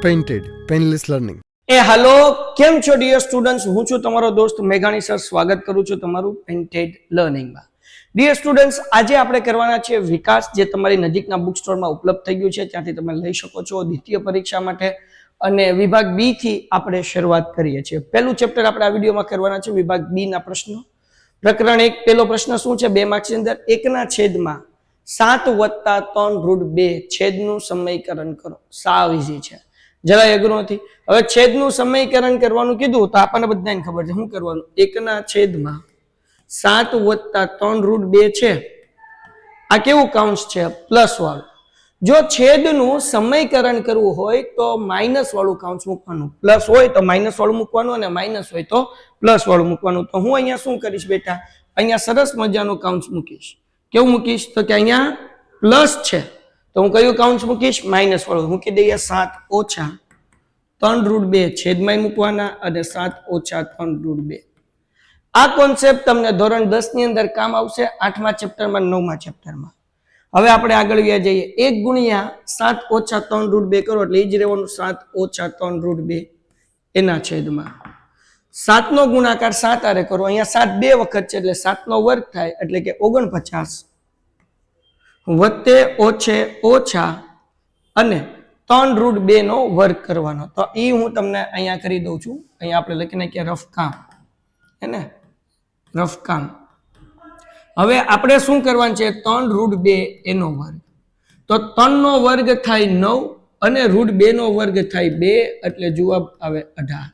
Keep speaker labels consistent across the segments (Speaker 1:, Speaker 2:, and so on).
Speaker 1: Painted, Painless Learning.
Speaker 2: Hello, કેમ છો dear students? હું છું તમારો દોસ્ત મેઘાણી સર. સ્વાગત કરું છું તમારું પેઇન્ટેડ લર્નિંગમાં. ડિયર સ્ટુડન્ટ્સ, આજે આપણે કરવાના છે વિકાસ, જે તમારી નજીકના બુક સ્ટોરમાં ઉપલબ્ધ થઈ ગયું છે, ત્યાંથી તમે લઈ શકો છો દ્વિતીય પરીક્ષા માટે. અને વિભાગ બી થી આપણે શરૂઆત કરીએ છીએ. પહેલું ચેપ્ટર આપણે આ વિડીયોમાં કરવાના છે વિભાગ બી ના પ્રશ્નો. પ્રકરણ 1, પહેલો પ્રશ્ન શું છે? 2 માર્ક્સની અંદર 1/7 વત્તા 3√2 છેદનું સમીકરણ કરો. સાવ ઈઝી છે, જરાય અઘરું નથી. હવે છેદનું સમીકરણ કરવાનું કીધું તો આપણને બધાને ખબર છે શું કરવાનું. 1/7 વત્તા 3√2 છે. આ કેવું કાઉન્સ છે? પ્લસ વાળું. જો છેદનું સમીકરણ કરવું હોય તો માઇનસ વાળું કાઉન્સ મૂકવાનું. પ્લસ હોય તો માઇનસ વાળું મૂકવાનું અને માઇનસ હોય તો પ્લસ વાળું મૂકવાનું. તો હું અહીંયા શું કરીશ બેટા? અહીંયા સરસ મજાનું કાઉન્સ મૂકીશ. કેવું મૂકીશ? તો કે અહીંયા પ્લસ છે તો હું કયું કાઉન્સ મૂકીશ? માઇનસ વાળું મૂકી દઈએ. 7 ઓછા 3√2 છેદમાં મૂકવાના અને 7 ઓછા 3√2. આ કોન્સેપ્ટ તમને ધોરણ 10 ની અંદર કામ આવશે, 8મા ચેપ્ટરમાં, 9મા ચેપ્ટરમાં. હવે આપણે આગળ વ્યા જઈએ. 1 ગુણ્યા 7 ઓછા 3√2 કરો એટલે એ જ રહેવાનું 7 ઓછા 3√2 એના છેદમાં 7 નો ગુણાકાર 7 આરે કરો. અહીંયા 7 2 વખત છે એટલે 7 નો વર્ગ થાય એટલે કે 49 વત્તે ઓછે ઓછા અને 3√2 નો વર્ગ કરવાનો. તો એ હું તમને અહીંયા કરી દઉં છું. અહીંયા આપણે લખી નાખીએ રફ કામ, હે ને, રફ કામ. હવે આપણે શું કરવાનું છે? 3√2 એનો વર્ગ. તો 3 નો વર્ગ થાય 9 અને √2 નો વર્ગ થાય 2 એટલે જવાબ આવે 18.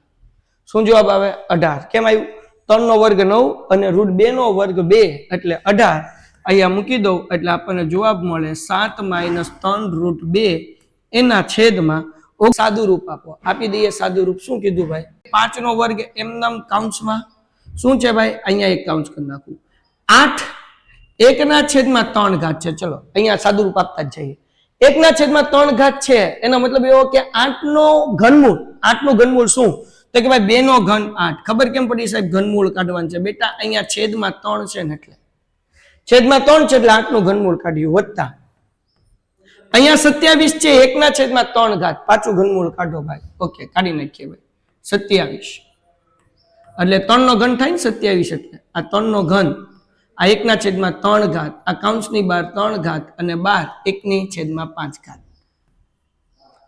Speaker 2: શું જવાબ આવે? 18. કેમ આવ્યું? 3 નો વર્ગ 9 અને √2 નો વર્ગ 2 એટલે 18. અહીંયા મૂકી દઉં એટલે આપણને જવાબ મળે 7 - 3√2 એના છેદમાં. સાદું રૂપ આપો. આપી દઈએ સાદું રૂપ. શું કીધું ભાઈ? 5 નો વર્ગ એમનામ કાઉન્સમાં શું છે ભાઈ? અહીંયા એક કાઉન્સ કરી નાખું. 8 1/3 ઘાત છે. ચલો અહીંયા સાદું રૂપ આપતા જ જઈએ. 1/3 ઘાત છે એનો મતલબ એવો કે 8 નો ઘનમૂળ. 8 નું ઘનમૂળ શું? તો કે ભાઈ 2 નો ઘન 8. ખબર કેમ પડી સાહેબ? ઘનમૂળ કાઢવાનું છે બેટા. અહીંયા છેદમાં 3 છે ને એટલે છેદમાં 3 છે એટલે 8 નું ઘનમૂળ કાઢ્યું. વત્તા અહીંયા 27 છે. 1/3 ઘાત. પાછું ઘનમૂળ કાઢો ભાઈ. ઓકે, કાઢી નાખીએ ભાઈ. 27 એટલે 3 નો ઘન થાય ને 27. એટલે આ 3 નો ઘન, આ 1/3 ઘાત, આ કાઉન્સની બહાર 3 ઘાત અને બહાર 1/5 ઘાત.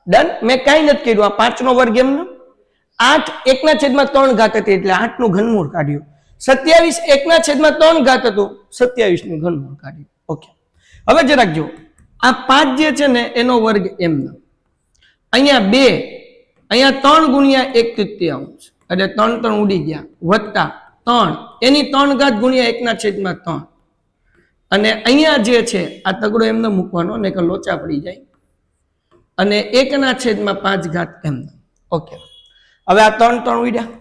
Speaker 2: ડન. મેં કાંઈ નથી કર્યું. આ 5 નો વર્ગ એમનો 8 1/3 ઘાત હતી એટલે 8 નું ઘનમૂળ કાઢ્યું. 27 1/3 ઘાત હતું, 27 નું ઘનમૂળ કાઢ્યું. ઓકે, હવે જરાક જુઓ. આ 5 જે છે ને એનો વર્ગ એમનો. અહીંયા 2, અહીંયા 3 ગુણ્યા 1/3 એટલે 3 ઉડી ગયા. વત્તા 3 એની 3 ઘાત ગુણ્યા 1/3 અને અહીંયા જે છે આ તગડો એમને મૂકવાનો ને કે લોચા પડી જાય અને 1/5 ઘાત એમને. ઓકે, હવે આ 3 ઉડ્યા,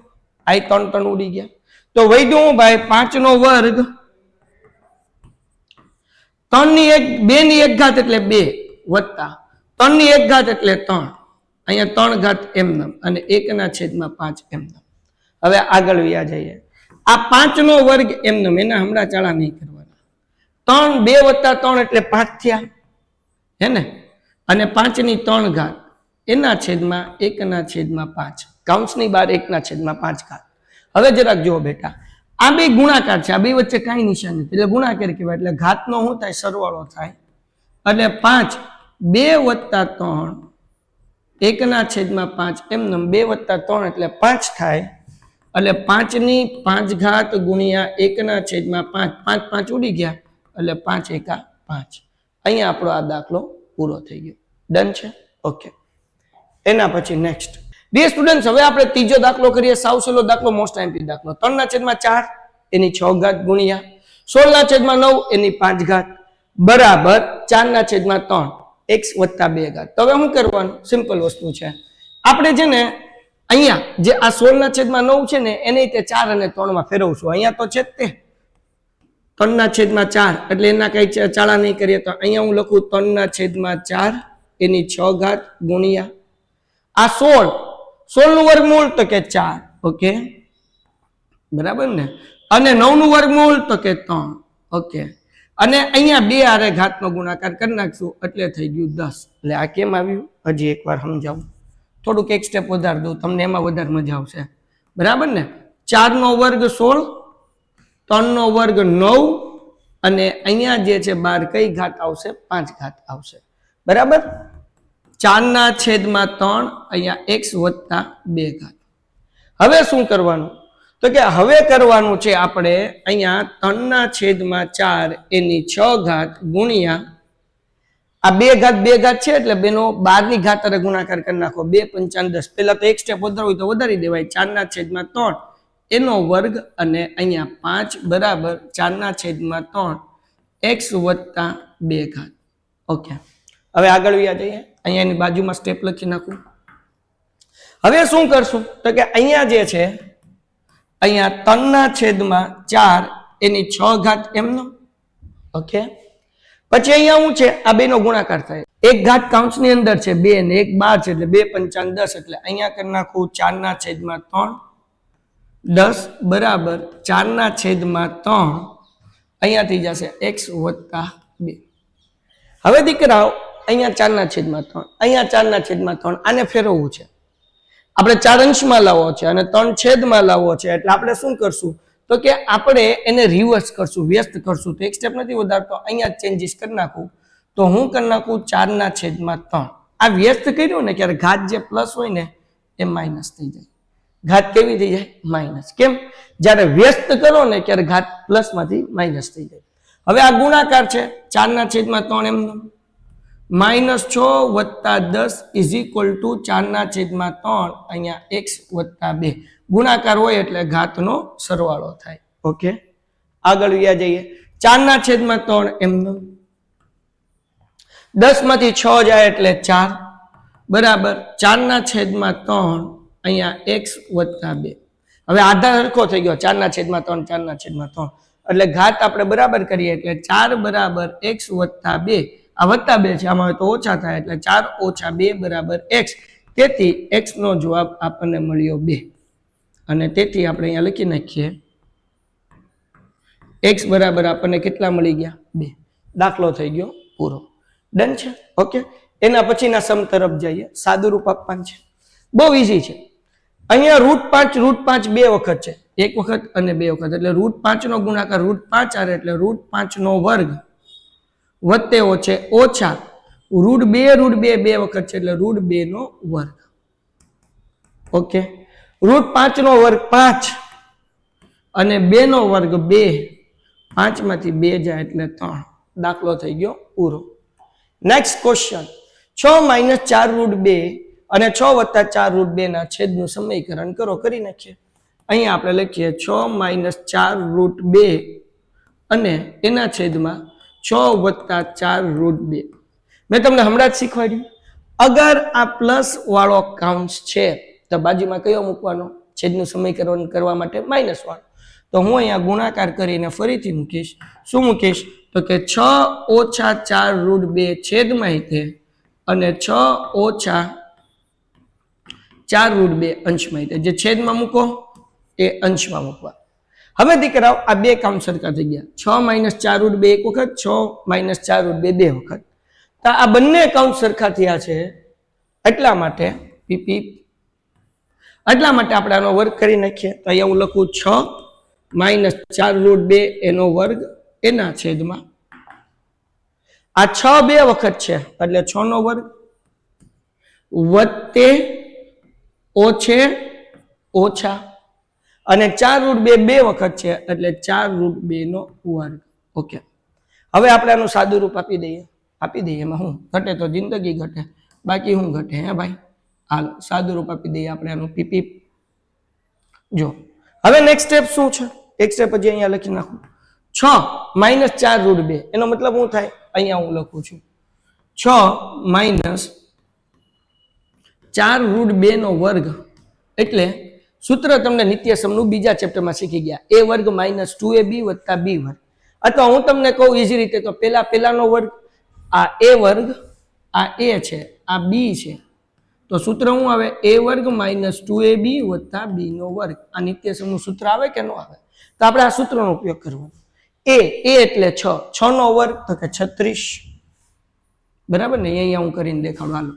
Speaker 2: આ 3 ઉડી ગયા. તો વૈધું ભાઈ 5 નો વર્ગ 3 ની 2 ની 1 ઘાત એટલે 2 વત્તા 3 ની 1 ઘાત એટલે 3. અહીંયા 3 ઘાત એમને અને 1/5 એમને. હવે આગળ વ્યા જઈએ. આ 5 નો વર્ગ એમને, એના હમણાં ચાળા નહીં કરવાના. 3 2 વત્તા 3 એટલે 5 થયા, હે ને, અને 5 ની 3 ઘાત એના છેદમાં 1/5. કાઉન્સની બહાર 1/5 ઘાત. હવે જરાક જુઓ બેટા, આ બે ગુણાકાર છે, આ બે વચ્ચે કાંઈ નિશાન નથી એટલે ગુણાકાર કહેવાય. એટલે ઘાતનો શું થાય? સરવાળો થાય. એટલે 5 2 વત્તા 3 1/5 એમને 2 વત્તા 3 એટલે 5 થાય. એટલે 5 ની 5 ઘાત ગુણ્યા 1/5. 5 ઉડી ગયા એટલે 5 એકા 5. અહીંયા આપણો આ દાખલો પૂરો થઈ ગયો. ડન છે? ઓકે, એના પછી નેક્સ્ટ ડિયર સ્ટુડન્ટ્સ, હવે આપણે ત્રીજો દાખલો કરીએ. સાવ સહેલો દાખલો, મોસ્ટ આઈએમપી દાખલો. 3/4 એની 6 ઘાત ગુણ્યા 16/9 એની 5 ઘાત બરાબર 4/3 x વત્તા 2 ઘાત. તો હવે શું કરવાનું? સિમ્પલ વસ્તુ છે. આપણે છે ને અહીંયા જે આ 16/9 છે ને એને તે 4 અને 3 માં ફેરવશું. અહીંયા તો છે જ તે 3/4 એટલે એના કઈ ચાળા નહીં કરીએ. તો અહીંયા હું લખું 3/4 એની 6 ઘાત ગુણ્યા આ 16 નું વર્ગમૂળ તો કે 4. ઓકે, બરાબર ને. અને 9 નું વર્ગમૂળ તો કે 3. ઓકે, અને અહીંયા 2 આરે ઘાતનો ગુણાકાર કરી નાખશું એટલે થઈ ગયું 10. એટલે આ કેમ આવ્યું? હજી એકવાર સમજાવું. થોડુંક એક સ્ટેપ વધારે દઉં, તમને એમાં વધારે મજા આવશે, બરાબર ને? 4 નો વર્ગ 16, 3 નો વર્ગ 9 અને અહીંયા જે છે 12 કઈ ઘાત આવશે? 5 ઘાત આવશે, બરાબર? 4 ના છેદમાં 3 અહીંયા x વત્તા 2 ઘાત. હવે શું કરવાનું? તો કે હવે કરવાનું છે આપણે અહીંયા 3 ના છેદમાં 4 એની 6 ઘાત ગુણ્યા આ 2 ઘાત છે એટલે બેનો 12 ની ઘાત અરે ગુણાકાર કરી નાખો. 2 5 10. પહેલા તો એક સ્ટેપ વધારવું હોય તો વધારી દેવાય. 4 ના છેદમાં 3 એનો વર્ગ અને અહીંયા 5 બરાબર 4 ના છેદમાં 3 x વત્તા 2 ઘાત. ઓકે, હવે આગળ વ્યા જઈએ. અહીંયા એની બાજુમાં સ્ટેપ લખી નાખું. હવે શું કરશું? તો કે અહીંયા જે છે અહીંયા 3 ના છેદમાં 4 એની 6 ઘાત એમનો. ઓકે, પછી અહીંયા શું છે? આ બે નો ગુણાકાર થાય. એક ઘાત કાઉન્સની અંદર છે 2 ને એક બહાર છે એટલે 2 5 10 એટલે અહીંયા કરી નાખું 4 ના છેદમાં 3 10 બરાબર 4 ના છેદમાં 3 અહીંયા થઈ જશે x વત્તા 2. હવે દીકરાઓ અહીંયા 4 ના છેદમાં 3 અહીંયા 4 ના છેદમાં 3 આને ફેરવવું છે. આપણે 4 અંશમાં લાવવો છે અને 3 છેદમાં લાવવો છે એટલે આપણે શું કરશું? તો કે આપણે એને રિવર્સ કરશું, વ્યસ્ત કરશું. તો એક સ્ટેપ નથી વધારતો, અહીંયા ચેન્જીસ કરી નાખું. તો હું કરી નાખું 4 ના છેદમાં 3. આ વ્યસ્ત કર્યું ને ત્યારે ઘાત જે પ્લસ હોય ને એ માઇનસ થઈ જાય. ઘાત કેવી થઈ જાય? માઇનસ. કેમ? જ્યારે વ્યસ્ત કરો ને ત્યારે ઘાત પ્લસ માંથી માઇનસ થઈ જાય. હવે આ ગુણાકાર છે 4 ના છેદમાં 3 એમનો -6 વત્તા 10 ઇઝ ઇક્વલ ટુ 4 ના છેદમાં 3 અહીંયા x વત્તા 2. ગુણાકાર હોય એટલે ઘાતનો સરવાળો થાય. ઓકે, આગળ વ્યા જઈએ. 4 ના છેદમાં 3 એમનો 10 માંથી 6 જાય એટલે 4 બરાબર 4 ના છેદમાં 3 અહીંયા x વત્તા 2. હવે આધાર સરખો થઈ ગયો. 4 ના છેદમાં 3 4 ના છેદમાં 3 એટલે ઘાત આપણે બરાબર કરીએ એટલે 4 બરાબર x વત્તા 2. આ વત્તા 2 છે, આમાં તો ઓછા થાય એટલે 4 ઓછા 2 બરાબર x. તેથી x નો જવાબ આપણને મળ્યો 2 અને તેથી આપણે અહીંયા લખી નાખીએ x બરાબર આપણને કેટલા મળી ગયા? 2. દાખલો થઈ ગયો પૂરો. ડન છે? ઓકે, એના પછીના સમ તરફ જઈએ. સાદું રૂપ આપવાનું છે, બહુ ઈઝી છે. અહીંયા √5 બે વખત છે, એક વખત અને બે વખત એટલે √5 નો ગુણાકાર √5 આવે એટલે √5 નો વર્ગ વત્તે ઓછે ઓછા √2 બે વખત છે એટલે √2 નો વર્ગ. ઓકે, √5 નો વર્ગ 5 અને 2 નો વર્ગ 2. 5 માંથી 2 જાય એટલે 3. દાખલો થઈ ગયો પૂરો. Next question. 6 - 4 √2 અને 6 વત્તા 4 √2 ના છેદનું સમીકરણ કરો. કરી નાખીએ. અહીંયા આપણે લખીએ 6 - 4 √2 અને એના છેદમાં 6 વત્તા 4 √2. મેં તમને હમણાં જ શીખવાડ્યું, અગર આ પ્લસ વાળો કાઉન્સ છે તો બાજુમાં કયો મૂકવાનો? છેદનું સમીકરણ કરવા માટે માઇનસ વાળો. તો હું અહીંયા ગુણાકાર કરીને ફરીથી મૂકીશ. શું મૂકીશ? તો કે 6 ઓછા 4 √2 છેદમાં તે અને 6 ઓછા 4 √2 અંશમાં તે. જે છેદમાં મૂકો એ અંશમાં મૂકવા. હવે દીકરાઓ આ બે કામ સરખા થઈ ગયા. 6 - 4 √2 એક વખત, 6 - 4 √2 બે વખત. તો આ બંને કાઉન્ટ સરખા થયા છે એટલા માટે એટલા માટે આપણે આનો વર્ગ કરી નાખીએ. તો અહીંયા હું લખું 6 - 4 √2 એનો વર્ગ એના છેદમાં આ 6 બે વખત છે એટલે 6 નો વર્ગ વત્તે ઓછે ઓછા અને 4 √2 બે વખત છે એટલે 4 √2 નો વર્ગ. ઓકે, હવે આપણે આનું સાદું રૂપ આપી દઈએ. એમાં હું ઘટે તો જિંદગી ઘટે, બાકી હું ઘટે? હે ભાઈ, હાલો સાદું રૂપ આપી દઈએ આપણે આનું. પીપી જો. હવે નેક્સ્ટ સ્ટેપ શું છે? એક સ્ટેપ હજી અહીંયા લખી નાખું. 6 - 4 √2 એનો મતલબ શું થાય? અહીંયા હું લખું છું 6 - 4 √2 નો વર્ગ એટલે સૂત્ર તમને નિત્યસમનું બીજા ચેપ્ટરમાં શીખી ગયા. a વર્ગ - 2ab વત્તા b વર્ગ. અથવા હું તમને કહું ઈઝી રીતે તો પેલાનો વર્ગ આ a વર્ગ, આ a છે, આ b છે. તો સૂત્ર શું આવે? a વર્ગ - 2ab વત્તા b નો વર્ગ. આ નિત્યસમનું સૂત્ર આવે કે ન આવે? તો આપણે આ સૂત્રનો ઉપયોગ કરવાનો. a એટલે 6 નો વર્ગ તો કે 36 બરાબર ને? અહીંયા હું કરીને દેખાડું. હાલો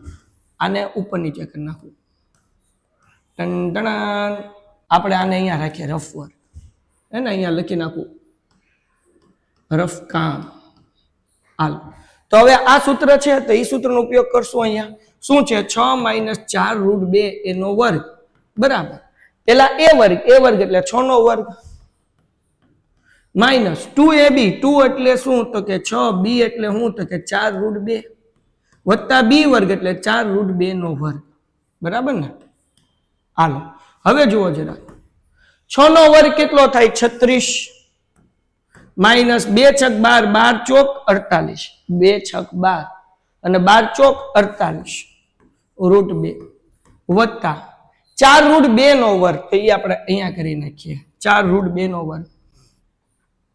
Speaker 2: આને ઉપર નીચે કરી નાખું. આપણે આને અહીંયા રાખીએ રફ વર્ક, હે ને, અહીંયા લખી નાખું રફ કામ. હાલ, તો હવે આ સૂત્ર છે તો એ સૂત્રનો ઉપયોગ કરશું. અહીંયા શું છે? 6 - 4√2 એનો વર્ગ બરાબર પેલા એ વર્ગ એટલે 6 નો વર્ગ માઇનસ 2ab, 2 એટલે શું? તો કે 6, b એટલે શું? તો કે 4√2 વત્તા b વર્ગ એટલે 4√2 નો વર્ગ બરાબર ને. હાલો હવે જુઓ જરા, 6 નો વર્ગ કેટલો થાય? 36 માઇનસ 2 × 12, 12 × 48, 2 × 12 અને 12 × 48 √2 વત્તા 4√2 નો વર્ગ, તો એ આપણે અહીંયા કરી નાખીએ 4√2 નો વર્ગ,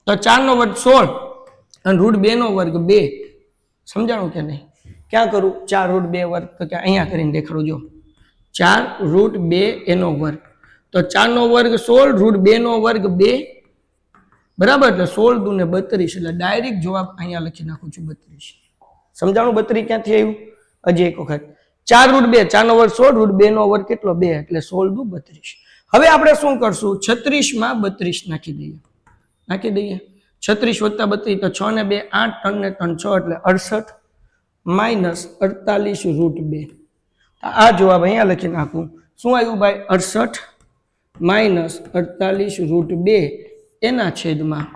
Speaker 2: તો 4 નો વર્ગ 16 અને √2 નો વર્ગ 2. સમજાણું કે નહીં? ક્યાં કરું? 4√2 વર્ગ, તો કે અહીંયા કરીને દેખાડું. જો 4√2 એનો વર્ગ, તો 4 નો વર્ગ 16, √2 નો વર્ગ 2 બરાબર, એટલે 16 દુ ને 32, એટલે ડાયરેક્ટ જવાબ અહીંયા લખી નાખું છું 32. સમજાણું? 32 ક્યાંથી આવ્યું? હજી એક વખત 4√2, 4 નો વર્ગ 16, √2 નો વર્ગ કેટલો? 2, એટલે 16 દુ 32. હવે આપણે શું કરશું? 36 માં 32 નાખી દઈએ. 36 વત્તા 32, તો 6 ને 2 8, 3 ને 3 6, એટલે 68 માઇનસ 48 √2. આ જવાબ અહીંયા લખી નાખું. શું આવ્યું ભાઈ? 68 માઇનસ 48 √2 એના છેદમાં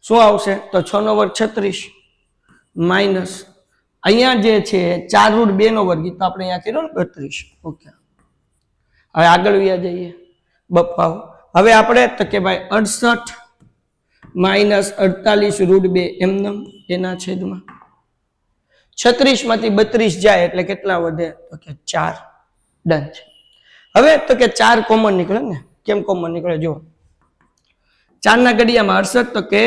Speaker 2: શું આવશે? તો 6 નો વર્ગ 36 માઇનસ અહીંયા જે છે 4√2 નો વર્ગ, તો આપણે અહીંયા કર્યો ને 32. ઓકે, હવે આગળ વ્યા જઈએ બપ્પાઓ. હવે આપણે તો કે ભાઈ 68 માઇનસ 48 √2 એમનેમ એના છેદમાં 36 માંથી 32 જાય એટલે કેટલા વધે? તો કે 4. ડન છે. હવે તો કે 4 કોમન નીકળે ને. કેમ કોમન નીકળે? જો 4 ના ઘડિયામાં 68, તો કે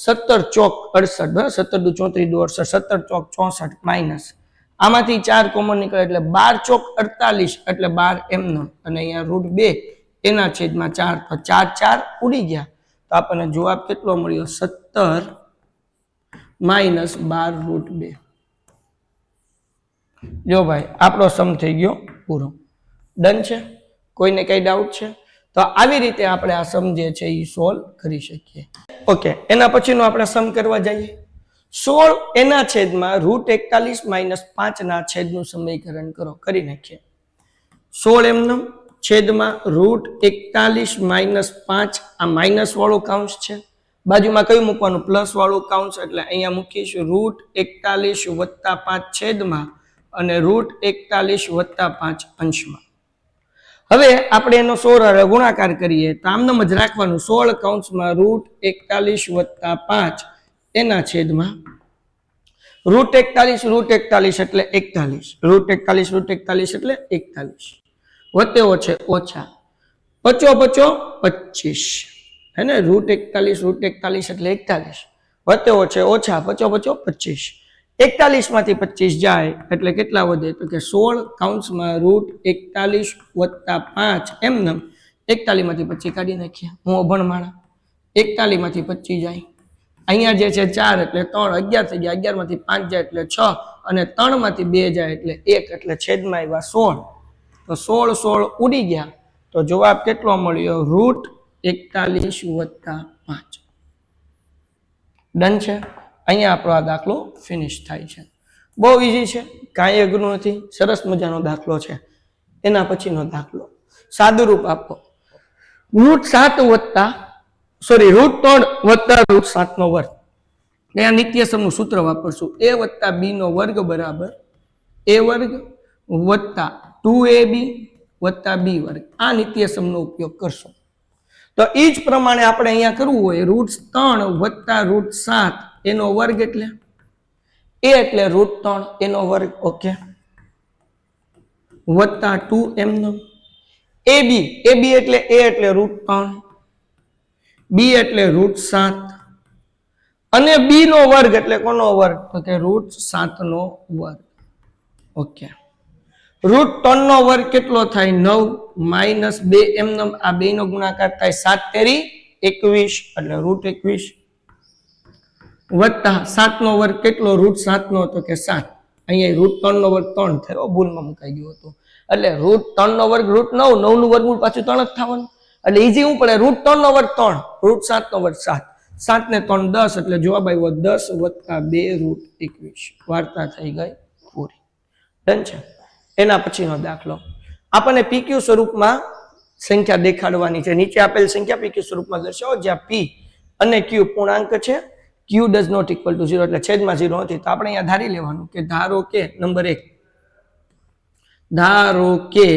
Speaker 2: 17 ચોક 68, 17 દુ 34 દુ 68, 17 ચોક 64 માઇનસ આમાંથી 4 કોમન નીકળે એટલે 12 ચોક 48, એટલે 12 એમનો, અને અહીંયા √2 એના છેદમાં 4, તો 4 ઉડી ગયા, તો આપણને જવાબ કેટલો મળ્યો? 17 માઇનસ 12 √2. જો ભાઈ આપણો સમ થઈ ગયો પૂરો. ડન છે? કોઈને કઈ ડાઉટ છે? તો આવી રીતે આપણે આ સમ જે છે એ સોલ્વ કરી શકીએ. ઓકે, એના પછીનો આપણે સમ કરવા જઈએ. 16 એના છેદમાં √41 - 5 ના છેદનું સમીકરણ કરો. કરી નાખીએ. 16 એમનો છેદમાં √41 - 5, આ માઇનસ વાળું કાઉન્સ છે, બાજુમાં કયું મૂકવાનું? પ્લસ વાળું કાઉન્સ, એટલે અહીંયા મૂકીશું √41 + 5 છેદમાં અને √41 + 5 અંશમાં. હવે આપણે એનો 16 ગુણાકાર કરીએ તો આમનામ જ રાખવાનું. 16 કૌંસમાં √41 + 5 એના છેદમાં √41 એટલે 41, √41 એટલે 41 વત્તે ઓછે ઓછા 55 25, હે ને? √41 એટલે 41 વત્તે ઓછે ઓછા 55 25, 41 માંથી 25 જાય એટલે કેટલા વધે? તો કે 16 કૌંસમાં √41 + 5 એમનેમ 41 માંથી 25 કાઢી નાખીએ. હું અભણ માણા. 41 માંથી 25 જાય, અહીંયા જે છે 4 એટલે 3, 11 થઈ ગયા, 11 માંથી 5 જાય એટલે 6, અને 3 માંથી 2 જાય એટલે 1, એટલે છેદમાં આવ્યા 16. તો 16 ઉડી ગયા, તો જવાબ કેટલો મળ્યો? √41 + 5. ડન છે? અહીંયા આપણો આ દાખલો ફિનિશ થાય છે. બહુ ઈઝી છે, કાંઈ અઘરું નથી, સરસ મજાનો દાખલો છે. એના પછીનો દાખલો સાદુરૂપ આપો. √3 + √7 વર્ગ. અહીંયા નિત્યસમનું સૂત્ર વાપરશું. a + b નો વર્ગ બરાબર a વર્ગ વત્તા 2ab વત્તા b વર્ગ. આ નિત્યસમનો ઉપયોગ કરશો. તો એ જ પ્રમાણે આપણે અહીંયા કરવું હોય √3 + √7 એનો વર્ગ, એટલે a એટલે √3 એનો વર્ગ, ઓકે, વત્તા 2 એમનો ab એટલે a એટલે √3, b એટલે √7 અને b નો વર્ગ એટલે કોનો વર્ગ? તો કે √7 નો વર્ગ. ઓકે, √3 નો વર્ગ કેટલો થાય? 9 માઇનસ 2 એમનો, આ 2 નો ગુણાકાર થાય 7 તેરી 21, એટલે √21 વત્તા 7 નો વર્ગ કેટલો? √7 નો, તો કે 7. અહીંયા √3 નો વર્ગ 3 થયો, ભૂલમાં મુકાઈ ગયો હતો. એટલે √3 નો વર્ગ √9, 9 નું વર્ગમૂળ પાછું 3 જ થવાનું, એટલે ઈઝી શું પડે, √3 નો વર્ગ 3, √7 નો વર્ગ 7, 7 ને 3 10, એટલે જવાબ આવ્યો 10 વત્તા 2 √21. વાર્તા થઈ ગઈ પૂરી. ડન છે. એના પછીનો દાખલો, આપણને પીક્યુ સ્વરૂપમાં સંખ્યા દેખાડવાની છે. નીચે આપેલ સંખ્યા પીક્યુ સ્વરૂપમાં દર્શાવો જ્યાં p અને q પૂર્ણાંક છે, q does not equal to 0, એટલે છેદમાં 0 નથી. તો આપણે અહીંયા ધારી લેવાનું કે ધારો કે નંબર 1, ધારો કે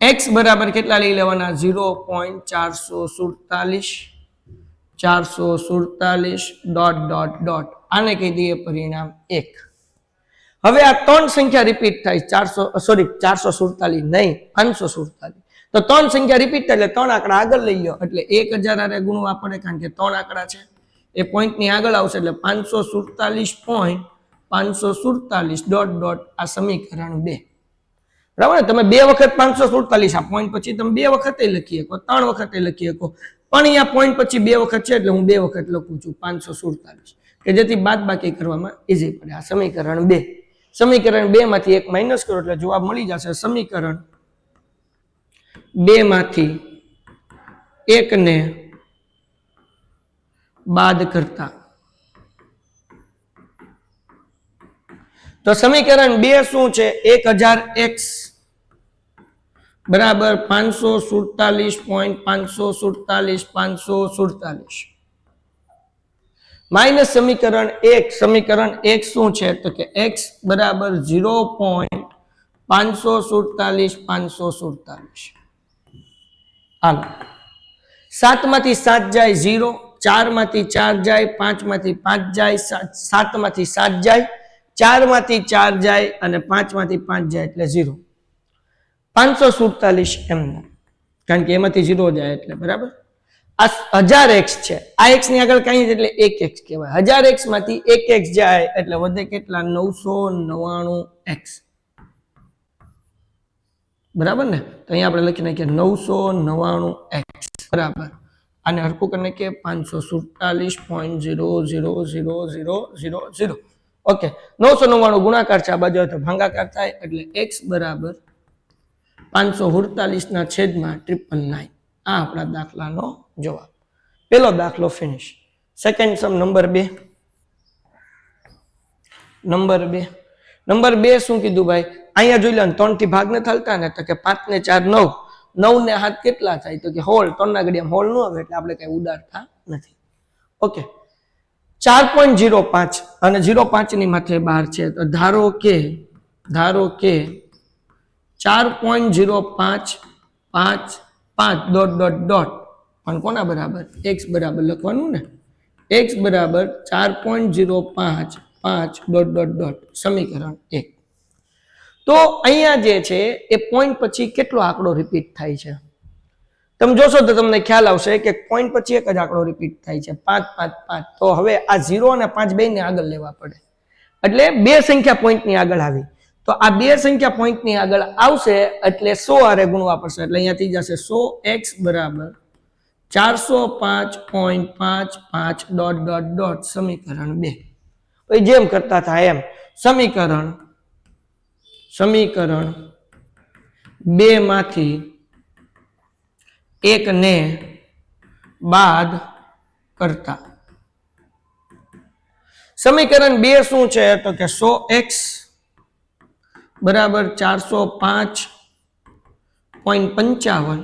Speaker 2: x બરાબર કેટલા લઈ લેવાના, 0.447 ડોટ ડોટ ડોટ, આને કહી દઈએ પરિણામ 1. હવે આ ત્રણ સંખ્યા રિપીટ થાય, 447 નહીં 547, તો ત્રણ સંખ્યા રિપીટ થાય એટલે ત્રણ આંકડા આગળ લઈ લો, એટલે 1000 આરે ગુણવા પડે, કારણ કે ત્રણ આંકડા છે એ પોઈન્ટ ની આગળ આવશે, એટલે 547.547 ડોટ ડોટ આ સમીકરણ 2. બરાબર ને, તમે બે વખત 547 આ પોઈન્ટ પછી તમે બે વખતે લખી શકો, ત્રણ વખતે લખી શકો, પણ અહીંયા પોઈન્ટ પછી બે વખત છે એટલે હું બે વખત લખું છું 547, કે જેથી બાદબાકી કરવામાં ઈઝી પડે. આ સમીકરણ 2. સમીકરણ 2 માંથી 1 માઇનસ કરો એટલે જવાબ મળી જશે. સમીકરણ 2 માંથી 1 ને બાદ કરતા, તો સમીકરણ 2 શું છે, 1000x બરાબર 547.547 માઇનસ સમીકરણ 1. સમીકરણ 1 શું છે, તો કે x બરાબર 0.547. હાલો, 7 માંથી 7 જાય 0, 4 માંથી 4 જાય, 5 માંથી 5 જાય, 7 માંથી 7 જાય, 4 માંથી 4 જાય અને 5 માંથી 5 જાય એટલે 0. 547 એમ, કારણ કે એમાંથી 0 જાય એટલે. બરાબર, આ 1000x છે, આ x ની આગળ કઈ એટલે 1x કહેવાય. 1000x માંથી 1x જાય એટલે વધે કેટલા, 999x. બરાબર ને, તો અહીંયા આપણે લખી નાખીએ 999x બરાબર, આને હરકું કરીને કે 547.0000000. ઓકે, 999 ગુણાકાર છે, આ બાજુ તો ભાગાકાર થાય, એટલે x બરાબર 548 ના છેદમાં 999. આ આપણા દાખલાનો જવાબ. પેલો દાખલો finish. Second sum number 2. Number 2 શું કીધું ભાઈ, અહીંયા જોઈ લો 3 થી ભાગ ન થતા ને, તો કે 5 ને 4 9, 9 ને હાથ કેટલા થાય, તો કે હોલ, 3 ના ઘડિયામાં હોલ ન આવે એટલે આપણે કઈ ઉડાડતા નથી. ઓકે, 4.05 અને 0.5 ની માથે 12 છે, તો ધારો કે 4.05 5 5 ડોટ ડોટ ડોટ, પણ કોના બરાબર, x બરાબર લખવાનું ને, x બરાબર 4.05 5 ડોટ ડોટ ડોટ, સમીકરણ 1. તો અહીંયા જે છે એ પોઈન્ટ પછી કેટલો આંકડો રિપીટ થાય છે, તમે જોશો તો તમને ખ્યાલ આવશે કે પોઈન્ટ પછી એક જ આંકડો રિપીટ થાય છે, 5 5 5. તો હવે આ 0 અને 5 બે ને આગળ લેવા પડે, એટલે બે સંખ્યા પોઈન્ટ ની આગળ આવી, તો આ બે સંખ્યા પોઈન્ટ ની આગળ આવશે એટલે 100 આરે ગુણવા પડશે, એટલે અહીંયા થઈ જશે 100x બરાબર 405.55 ડોટ ડોટ ડોટ, સમીકરણ 2. પછી જેમ કરતા થાય એમ, સમીકરણ 2 માંથી 1 ને બાદ કરતા, સમીકરણ 2 શું છે, તો કે 100x બરાબર 405.55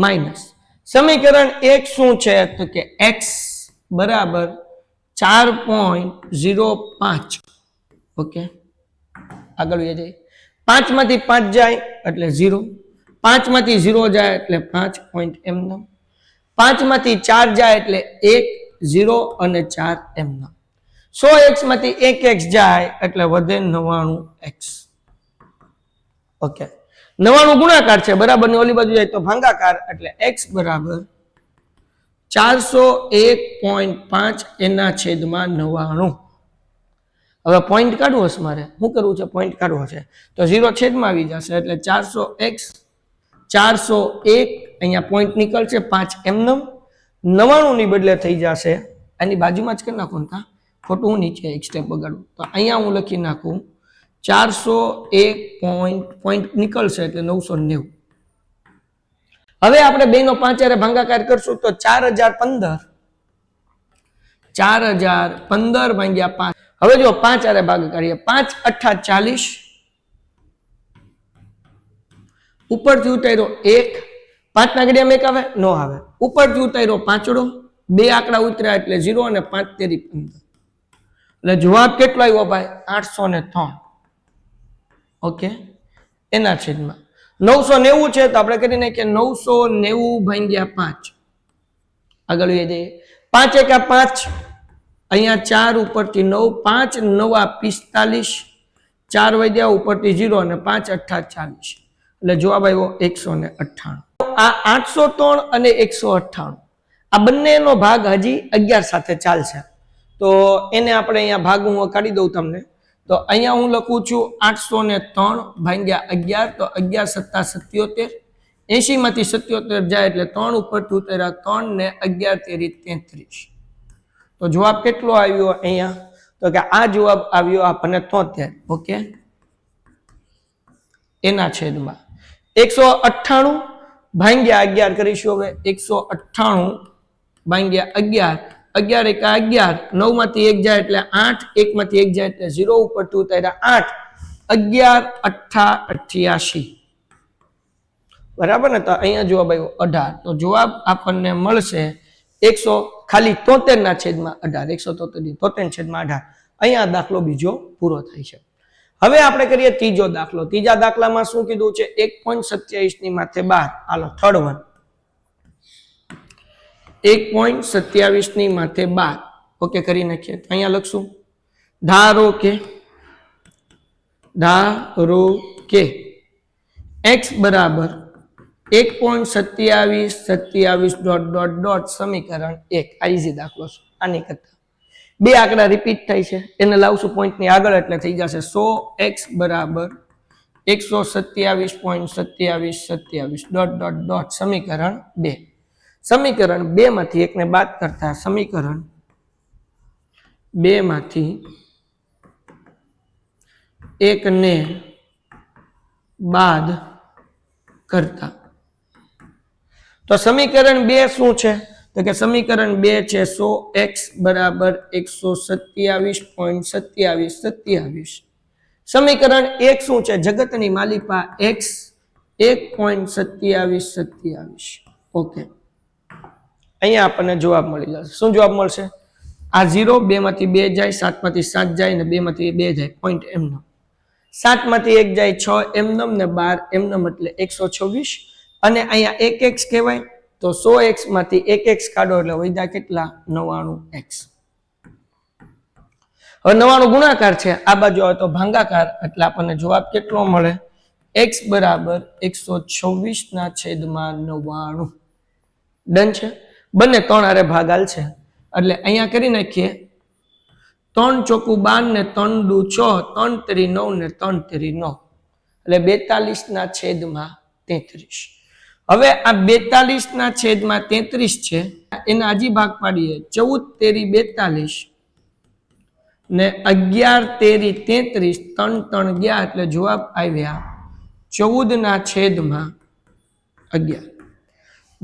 Speaker 2: માઇનસ સમીકરણ 1 શું છે, તો કે x બરાબર 4.05. ઓકે, આગળ જઈએ, 5 માંથી 5 જાય એટલે 0, 5 માંથી 0 જાય એટલે 5 પોઈન્ટ એમનો, 5 માંથી 4 જાય એટલે 1 0 અને 4 એમનો, 100x માંથી 1x જાય એટલે વધે 99x. ઓકે, 99 ગુણાકાર છે, બરાબર ની ઓલી બાજુ જાય તો ભાગાકાર, એટલે x બરાબર 401.5 એના છેદમાં 99. હવે પોઈન્ટ કાઢવો છે મારે, શું કરવું છે, પોઈન્ટ કાઢવો છે, તો 0 છેદમાં આવી જશે, એટલે 400x 401, અહીંયા પોઈન્ટ નીકળશે 5 એમનમ, 99 ની બદલે થઈ જશે, આની બાજુમાં જ કરી નાખું, ખોટું હું નીચે એક સ્ટેપ બગાડું, તો અહીંયા હું લખી નાખું 401 પોઈન્ટ નીકળશે એટલે 990. હવે આપણે બે નો 5 હારે ભાગાકાર કરશું તો 4015 ભાગ્યા 5. હવે જો 5 હારે ભાગ કરીએ, 5 8 40, ઉપરથી ઉતાર્યો 1, 5 ના ઘડિયામાં 1 આવે ન આવે, ઉપરથી ઉતાર્યો 5ડો, 2 આંકડા ઉતર્યા એટલે 0 અને 5 તેરી 15. એટલે જવાબ કેટલો આવ્યો ભાઈ? 803. ઓકે, એના છેદમાં 990 છે તો આપણે કરી નાખીએ 990 ભાગ્યા 5. આગળ જઈએ, 5 એકા 5, અહીંયા 4 ઉપરથી 9, 5 9 45, 4 વધ્યા ઉપરથી 0 અને 5 8 40. એટલે જવાબ આવ્યો 198. આ 803 અને 198 આ બંનેનો ભાગ હજી 11 સાથે ચાલશે, તો એને આપણે અહીંયા ભાગ હું કાઢી દઉં તમને. તો અહીંયા હું લખું છું 803 ભાગ્યા 11, તો 11 સત્તા 77, 80 માંથી 77 જાય એટલે 3 ઉપરથી ઉતર્યા 3 ને 11 તેરી 33. તો જવાબ કેટલો આવ્યો અહીંયા? તો કે આ જવાબ આવ્યો આપણને 73. ઓકે, એના છેદમાં 198 ભાગ્યા 11 કરીશું. હવે 198 ભાગ્યા 11, 11 એકા 11, 9 માંથી 1 જાય એટલે 8, 1 માંથી 1 જાય એટલે 0 ઉપરથી ઉતાર્યા 8, 11 8 88. બરાબર ને? તો અહીંયા જવાબ આવ્યો 18. તો જવાબ આપણને મળશે 173 ના છેદમાં 18. 173 છેદમાં 18. અહીંયા દાખલો બીજો પૂરો થાય છે. હવે આપણે કરીએ ત્રીજો દાખલો. ત્રીજા દાખલામાં શું કીધું છે? 1.27 ની માથે 12. હાલો થર્ડ વન, 1.27 ની માથે 12. ઓકે, કરી નાખીએ. અહીંયા લખશું ધારો કે x બરાબર 1.27 સમીકરણ 1. આ ઈઝી દાખલો છે. આની કરતા બે આંકડા રિપીટ થાય છે, એને લાવશું પોઈન્ટની આગળ એટલે થઈ જશે 100x બરાબર 127.27 સમીકરણ 2. સમીકરણ 2 માંથી એકને બાદ કરતા સમીકરણ 2 માંથી એકને બાદ કરતા તો સમીકરણ 2 શું છે? તો કે સમીકરણ 2 છે 100x બરાબર 127.27. સમીકરણ 1 શું છે? જગતની માલિકા x 1.27. ઓકે, અહીંયા આપણને જવાબ મળી જશે. શું જવાબ મળશે? આ 0, 2 માંથી 2 જાય, 7 માંથી 7 જાય ને 2 માંથી 2 જાય, પોઈન્ટ એમનો. 7 માંથી 1 જાય 6 એમનમ ને 12 એમનમ એટલે 126. અને અહીંયા 1x કહેવાય તો 100x માંથી 1x કાઢો એટલે વધ્યા કેટલા? 99x. હવે 99 ગુણાકાર છે, આ બાજુ આવે તો ભાંગાકાર એટલે આપણને જવાબ કેટલો મળે? x બરાબર 126 ના છેદમાં 99. ડન છે? બંને 3 હારે ભાગાલ છે એટલે અહીંયા કરી નાખીએ 3 ચોકું 12 ને 3 દુ 6, 3 તેરી 9 ને 3 તેરી 9 એટલે 42 ના છેદમાં 33. હવે આ 42 ના છેદમાં 33 છે, એના હજી ભાગ પાડીએ 14 તેરી 42 ને 11 તેરી 33, 3 3 ગયા એટલે જવાબ આવ્યા 14 ના છેદમાં 11.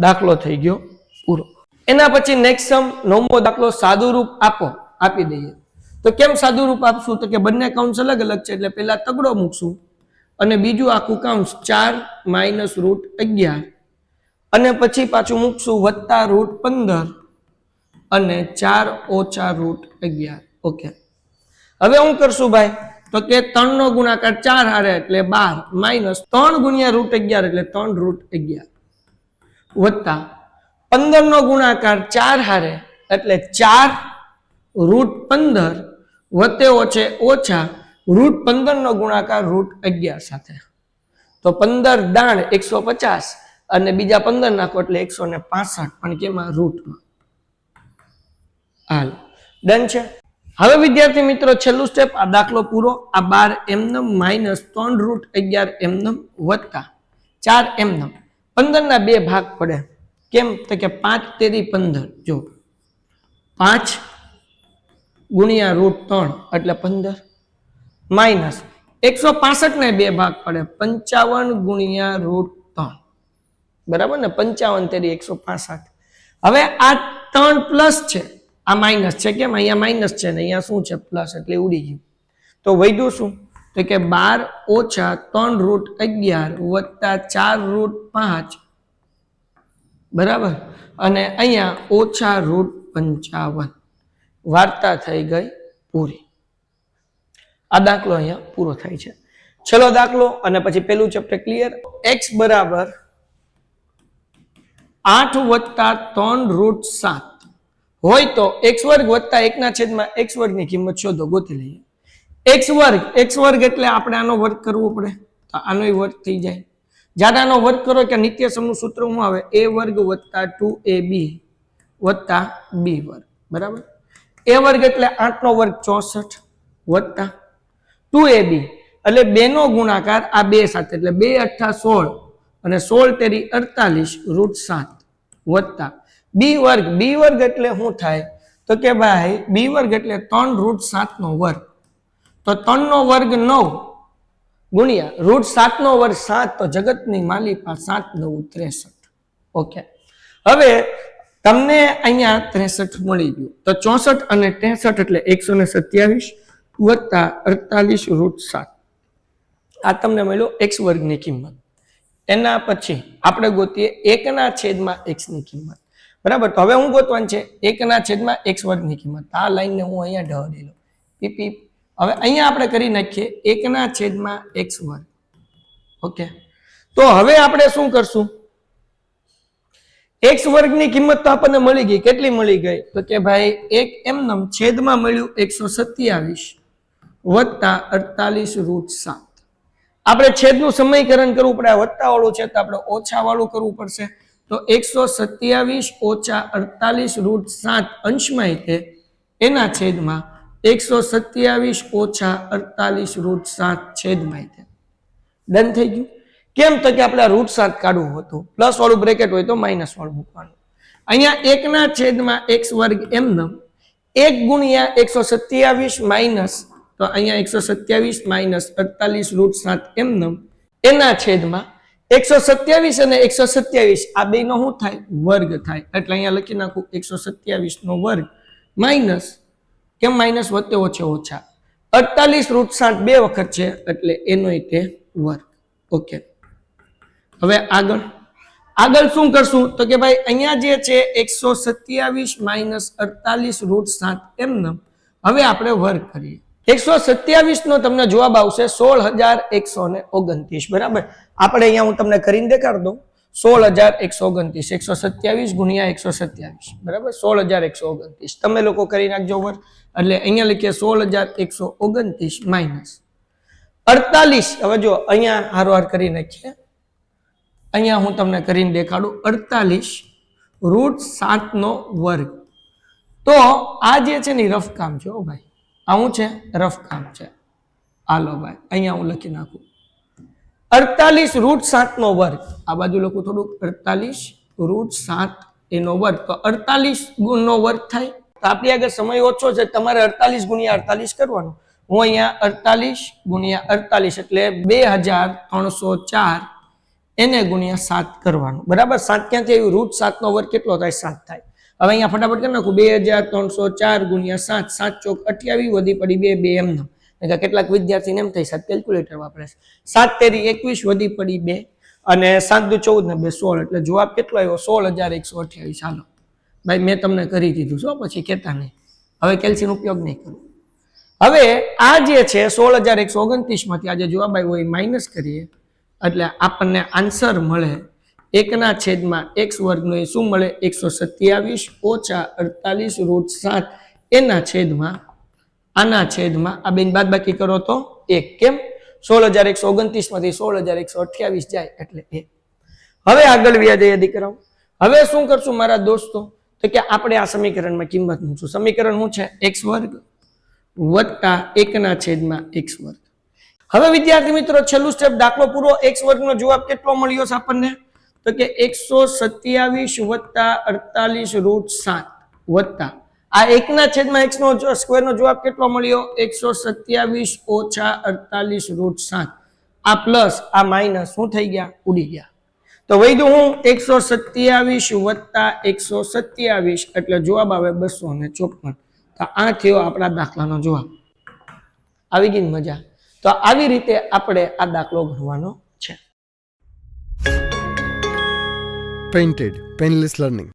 Speaker 2: દાખલો થઈ ગયો પૂરો. એના પછી નેક્સ્ટ સમ 9મો દાખલો. સાદું રૂપ આપો, આપી દઈએ. તો કેમ સાદું રૂપ આપશું? તો કે બંને કાઉન્સ અલગ અલગ છે એટલે પહેલા તગડો મૂકશું અને બીજું આખું કાઉન્સ 4 માઇનસ રૂટ 11 અને પછી પાછું મૂકશું વત્તા રૂટ 15 અને 4 ઓછા રૂટ 11. ઓકે, હવે હું કરશું ભાઈ? તો કે 3 નો ગુણાકાર 4 હારે એટલે 12 માઇનસ 3 ગુણ્યા રૂટ 11 એટલે 3 રૂટ 11 વત્તા 15 નો ગુણાકાર 4 હારે એટલે 4 રૂટ 15 વત્તે ઓછે ઓછા રૂટ 15 નો ગુણાકાર રૂટ 11 સાથે. તો 15 દાણ 150 અને બીજા 15 નાખો એટલે 165, પણ કેમાં? રૂટમાં. હાલ ડન છે. હવે વિદ્યાર્થી મિત્રો છેલ્લું સ્ટેપ, આ દાખલો પૂરો. આ 12 એમનમ માઇનસ 3 રૂટ 11 એમનમ વત્તા 4 એમનમ. 15 ના 2 ભાગ પડે. કેમ? તો કે 5 તેરી 15. જો 5 ગુણ્યા રૂટ 3 એટલે 15 માઇનસ 165 ને 2 ભાગ પડે 55 ગુણ્યા √3 બરાબર ને 55 તેરી 165 હવે આ 3 પ્લસ છે આ માઇનસ છે કેમ અહીંયા માઇનસ છે ને અહીંયા શું છે પ્લસ એટલે ઉડી ગયું તો વધ્યું શું તો કે 12 ઓછા 3√11 વત્તા 4√5 બરાબર અને અહીંયા ઓછા √55 વાર્તા થઈ ગઈ પૂરી આ દાખલો અહીંયા પૂરો થાય છે ચલો દાખલો અને પછી પેલું ચેપ્ટર ક્લિયર x બરાબર 8 વત્તા 3√7 હોય તો x વર્ગ વત્તા 1 ના છેદમાં x વર્ગની કિંમત શોધો ગોતી લઈએ x વર્ગ એટલે આપણે આનો વર્ગ કરવો પડે તો આનો વર્ગ થઈ જાય જ્યારે આનો વર્ગ કરો કે નિત્ય સમનું સૂત્ર શું આવે a વર્ગ વત્તા 2ab વત્તા b વર્ગ બરાબર a વર્ગ એટલે 8 નો વર્ગ 64 વત્તા 2ab એટલે 2 નો ગુણાકાર આ 2 સાથે એટલે 2 8 16 અને 16 તેરી 48 √7 વત્તા b વર્ગ એટલે શું થાય તો કે ભાઈ b વર્ગ એટલે 3√7 નો વર્ગ તો 3 નો વર્ગ 9 ગુણ્યા √7 નો વર્ગ 7 તો જગતની માલિકા 7 9 63 ઓકે હવે તમને અહીંયા 63 મળી ગયું તો 64 અને 63 એટલે 127 વત્તા 48 √7 આ તમને મળ્યો x વર્ગની કિંમત એના પછી આપણે ગોતીએ 1 ના છેદમાં x ની કિંમત બરાબર તો હવે હું ગોતવાનું છે 1 ના છેદમાં x વર્ગની કિંમત આ લાઈનને હું અહીંયા ઢળી લઉં પીપી હવે અહીંયા આપણે કરી નાખીએ 1 ના છેદમાં x વર્ગ ઓકે તો હવે આપણે શું કરશું x વર્ગની કિંમત તો આપણને મળી ગઈ કેટલી મળી ગઈ તો કે ભાઈ 1 એમનેમ છેદમાં મળ્યું 127 વત્તા 48 √7 આપણે છેદનું સમીકરણ કરવું પડે વત્તા વાળું છે તો આપણે ઓછા વાળું કરવું પડશે તો 127 ઓછા 48 √7 અંશમાં તે એના છેદમાં 127 ઓછા 48 √7 છેદમાં તે ડન થઈ ગયું કેમ તો કે આપણે √7 કાઢવું હતું પ્લસ વાળું બ્રેકેટ હોય તો માઇનસ વાળું મૂકવાનું અહીંયા 1 ના છેદમાં x વર્ગ એમનેમ 1 ગુણ્યા 127 માઇનસ તો અહીંયા 127 માઇનસ 48 √7 એમનેમ એના છેદમાં 127 અને 127 આ બે નો શું થાય વર્ગ થાય એટલે અહીંયા લખી નાખું 127 નો વર્ગ માઇનસ કેમ માઇનસ વત્તે ઓછે ઓછા 48 √7 બે વખત છે એટલે એનો તે વર્ગ ઓકે હવે આગળ શું કરશું તો કે ભાઈ અહીંયા જે છે 127 માઇનસ 48 √7 એમનેમ હવે આપણે વર્ગ કરીએ 127 નો તમને જવાબ આવશે 16129 બરાબર આપણે અહીંયા હું તમને કરીને દેખાડ દઉં 16129 127 ગુણ્યા 127 બરાબર 16129 તમે લોકો કરી નાખજો વર્ગ એટલે અહીંયા લખીએ 16129 માઇનસ 48 હવે જો અહીંયા હારવાર કરી નાખીએ અહીંયા હું તમને કરીને દેખાડું 48 √7 નો વર્ગ તો આ જે છે ને રફ કામ છે ઓ ભાઈ આવું છે રફ કામ છે હાલો ભાઈ અહીંયા હું લખી નાખું 48 √7 નો વર્ગ આ બાજુ લખું થોડુંક 48 √7 એનો વર્ગ તો 48 નો વર્ગ થાય તો આપણી આગળ સમય ઓછો છે તમારે 48 ગુણ્યા 48 કરવાનું હું અહીંયા 48 ગુણ્યા 48 એટલે 2304 એને ગુણ્યા 7 કરવાનું બરાબર 7 ક્યાંથી આવ્યું √7 નો વર્ગ કેટલો થાય 7 થાય હવે અહીંયા ફટાફટ કરી નાખું 2304 ગુણ્યા 7 7 ચોક 28 વધી પડી 2 એમનો કેટલાક વિદ્યાર્થીને એમ થઈ સાત કેલ્ક્યુલેટર વાપરે 7 તેરી 21 વધી પડી 2 અને 7 દુ 14 ને 2 16 એટલે જવાબ કેટલો આવ્યો 16128 ચાલો ભાઈ મેં તમને કરી દીધું છો પછી કહેતા નહીં હવે કેલ્સીનો ઉપયોગ નહીં કરું હવે આ જે છે 16129 માંથી આ જે જવાબ આવ્યો એ માઇનસ કરીએ એટલે આપણને આન્સર મળે 1 ના છેદમાં x વર્ગનો એ શું મળે 127 ઓછા 48 √7 એના છેદમાં આના છેદમાં આ બેન બાદબાકી કરો તો 1 કેમ 16129 માંથી 16128 જાય એટલે 1 હવે આગળ વ્યા જઈએ દીકરાઓ હવે શું કરશું મારા દોસ્તો તો કે આપણે આ સમીકરણમાં કિંમત મૂકશું સમીકરણ શું છે x વર્ગ વત્તા 1 ના છેદમાં x વર્ગ હવે વિદ્યાર્થી મિત્રો છેલ્લું સ્ટેપ દાખલો પૂરો x વર્ગનો જવાબ કેટલો મળ્યો છે આપણને તો કે 127 વત્તા 48 √7 વત્તા આ 1/x નો સ્ક્વેર નો જવાબ કેટલો મળ્યો? 127 ઓછા 48√7. આ પ્લસ આ માઇનસ શું થઈ ગયા? ઉડી ગયા. તો વધ્યું હું 127 વત્તા 127 એટલે જવાબ આવે 254. તો આ થયો આપણા દાખલાનો જવાબ. આવી ગઈ મજા? તો આવી રીતે આપણે આ દાખલો ગણવાનો છે.
Speaker 1: Painted Painless Learning.